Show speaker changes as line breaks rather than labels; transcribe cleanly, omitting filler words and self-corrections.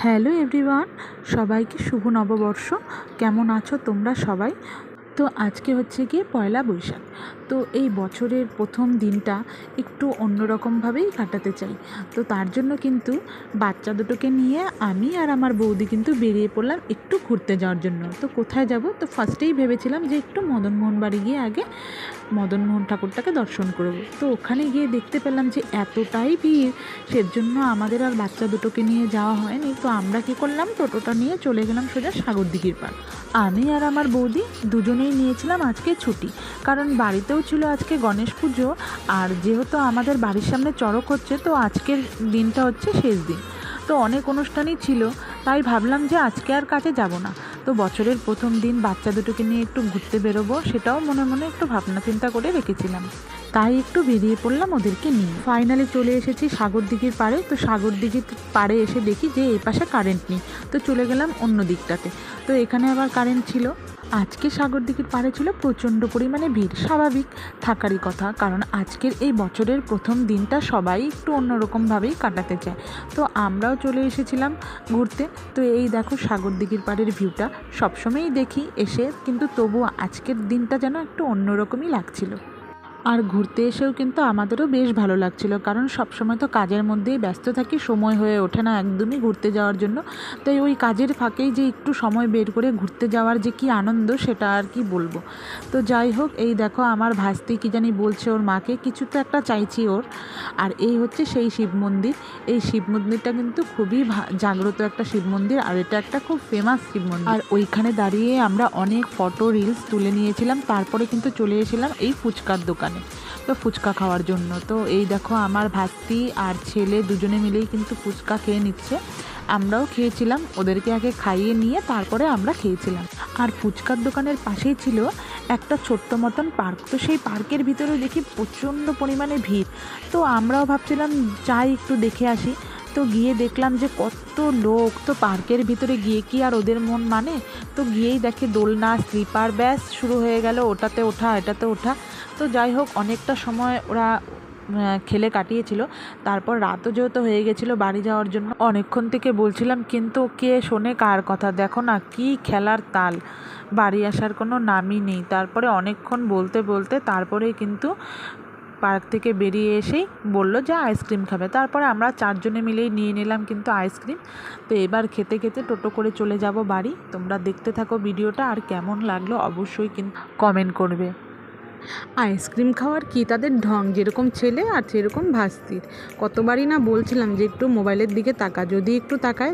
Hello everyone, সবাইকে শুভ নববর্ষ। কেমন আছো তোমরা সবাই? তো আজকে হচ্ছে গিয়ে পয়লা বৈশাখ। তো এই বছরের প্রথম দিনটা একটু অন্যরকমভাবেই কাটাতে চাই। তো তার জন্য কিন্তু বাচ্চা দুটোকে নিয়ে আমি আর আমার বৌদি কিন্তু বেরিয়ে পড়লাম একটু ঘুরতে যাওয়ার জন্য। তো কোথায় যাব? তো ফার্স্টেই ভেবেছিলাম যে একটু মদনমোহন বাড়ি গিয়ে আগে মদনমোহন ঠাকুরটাকে দর্শন করব। তো ওখানে গিয়ে দেখতে পেলাম যে এতটাই ভিড়, সেজন্য আমাদের আর বাচ্চা দুটোকে নিয়ে যাওয়া হয়নি। তো আমরা কী করলাম, টোটোটা নিয়ে চলে গেলাম সোজা সাগরদিঘির পাড়। আমি আর আমার বৌদি দুজনেই নিয়েছিলাম আজকে ছুটি, কারণ বাড়িতেও ছিল আজকে গণেশ পুজো। আর যেহেতু আমাদের বাড়ির সামনে চড়ক হচ্ছে, তো আজকের দিনটা হচ্ছে শেষ দিন। তো অনেক অনুষ্ঠানই ছিল, তাই ভাবলাম যে আজকে আর কাজে যাব না। তো বছরের প্রথম দিন বাচ্চা দুটোকে নিয়ে একটু ঘুরতে বেরোবো, সেটাও মনে মনে একটু ভাবনা চিন্তা করে রেখেছিলাম। তাই একটু বেরিয়ে পড়লাম ওদেরকে নিয়ে। ফাইনালি চলে এসেছি সাগরদিঘির পাড়ে। তো সাগরদিঘির পাড়ে এসে দেখি যে এই পাশে কারেন্ট নেই, তো চলে গেলাম অন্য দিকটাতে। তো এখানে আবার কারেন্ট ছিল। আজকে সাগরদিঘির পাড়ে ছিল প্রচণ্ড পরিমাণে ভিড়, স্বাভাবিক থাকারই কথা, কারণ আজকের এই বছরের প্রথম দিনটা সবাই একটু অন্যরকমভাবেই কাটাতে চায়। তো আমরাও চলে এসেছিলাম ঘুরতে। তো এই দেখো সাগরদিঘির পাড়ের ভিউটা সবসময়ই দেখি এসে, কিন্তু তবুও আজকের দিনটা যেন একটু অন্যরকমই লাগছিল। আর ঘুরতে এসেও কিন্তু আমাদেরও বেশ ভালো লাগছিল, কারণ সবসময় তো কাজের মধ্যেই ব্যস্ত থাকি, সময় হয়ে ওঠে না একদমই ঘুরতে যাওয়ার জন্য। তাই ওই কাজের ফাঁকেই যে একটু সময় বের করে ঘুরতে যাওয়ার যে কী আনন্দ, সেটা আর কি বলবো। তো যাই হোক, এই দেখো আমার ভাস্তি কী জানি বলছে ওর মাকে, কিছু তো একটা চাইছি ওর। আর এই হচ্ছে সেই শিব মন্দির। এই শিব মন্দিরটা কিন্তু খুবই জাগ্রত একটা শিব মন্দির, আর এটা একটা খুব ফেমাস শিব মন্দির। আর ওইখানে দাঁড়িয়ে আমরা অনেক ফটো রিলস তুলে নিয়েছিলাম। তারপরে কিন্তু চলে এসেছিলাম এই ফুচকার দোকানে, তো ফুচকা খাওয়ার জন্য। তো এই দেখো আমার ভাস্তি আর ছেলে দুজনে মিলেই কিন্তু ফুচকা খেয়ে নিচ্ছে। আমরাও খেয়েছিলাম, ওদেরকে আগে খাইয়ে নিয়ে তারপরে আমরা খেয়েছিলাম। আর ফুচকার দোকানের পাশেই ছিল একটা ছোট্ট মতন পার্ক। তো সেই পার্কের ভিতরে দেখি প্রচণ্ড পরিমাণে ভিড়। তো আমরাও ভাবছিলাম যাই একটু দেখে আসি। তো গিয়ে দেখলাম যে কত লোক। তো পার্কের ভিতরে গিয়ে কি আর ওদের মন মানে? তো গিয়েই দেখে দোলনা, স্লিপার, ব্যাস শুরু হয়ে গেল ওটাতে ওঠা এটাতে ওঠা। তো যাই হোক, অনেকটা সময় ওরা খেলে কাটিয়েছিল। তারপর রাতও যেহেতু হয়ে গেছিলো বাড়ি যাওয়ার জন্য, অনেকক্ষণ থেকে বলছিলাম, কিন্তু কে শোনে কার কথা? দেখো না কি খেলার তাল, বাড়ি আসার কোনো নামই নেই। তারপরে অনেকক্ষণ বলতে বলতে তারপরে কিন্তু পার্ক থেকে বেরিয়ে এসেই বললো যে আইসক্রিম খাবে। তারপরে আমরা চারজনে মিলেই নিয়ে নিলাম কিন্তু আইসক্রিম। তো এবার খেতে খেতে টোটো করে চলে যাব বাড়ি। তোমরা দেখতে থাকো ভিডিওটা, আর কেমন লাগলো অবশ্যই কিন্তু কমেন্ট করবে। আইসক্রিম খাওয়ার কি তাদের ঢং, যেরকম ছেলে আর সেরকম ভাস্তির। কতবারই না বলছিলাম যে একটু মোবাইলের দিকে তাকা, যদি একটু তাকায়